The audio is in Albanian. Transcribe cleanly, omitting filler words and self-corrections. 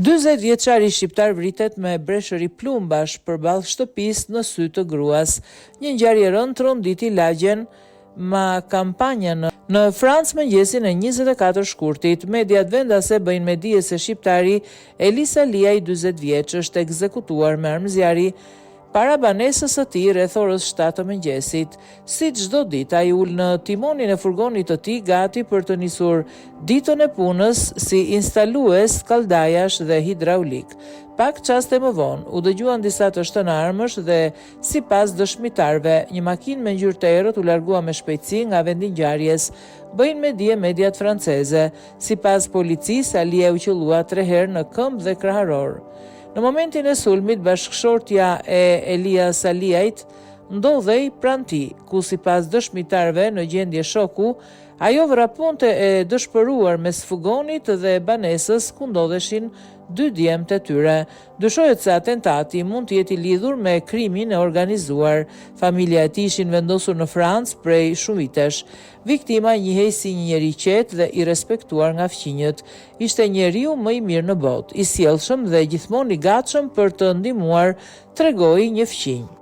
40 vjeçari shqiptar vritet me breshëri plumbash përballë shtëpisë në sy të gruas. Një ngjarje e rëndë tronditi lagjen ma kampanjën në Francë mëngjesin e 24 shkurtit. Mediat vendase bëjnë me dije se shqiptari Elisa Liaj, 40 vjeç, është ekzekutuar me armëzjarri para banesës së tij rreth orës 7 të mëngjesit. Si çdo ditë, ai ul në timonin e furgonit të tij gati për të nisur ditën e punës si instalues kalldajash dhe hidraulik. Pak çaste më vonë, u dëgjuan disa të shtënë armësh dhe sipas dëshmitarëve, një makinë me ngjyrë të errët u largua me shpejtësi nga vendi ngjarjes. Bëjnë me dije mediat franceze. Sipas policisë, Alia u qellua 3 herë në këmbë dhe kraharor. Në momentin e sulmit, bashkëshortja e Elias Aliajt ndodhej pranë tij, ku sipas dëshmitarëve në gjendje shoku, ajo vrapunte e dëshpëruar mes fugonit dhe banesës ku ndodheshin 2 djemtë e tyre. Dyshohet se atentati mund të jetë i lidhur me krimin e organizuar. Familja e tij ishin vendosur në Francë prej shumë vitesh. Viktima njihej si një njeri i qetë dhe i respektuar nga fqinjët. Ishte njeriu më i mirë në botë, i sjellshëm dhe gjithmonë i gatshëm për të ndihmuar, tregoi një fqinj.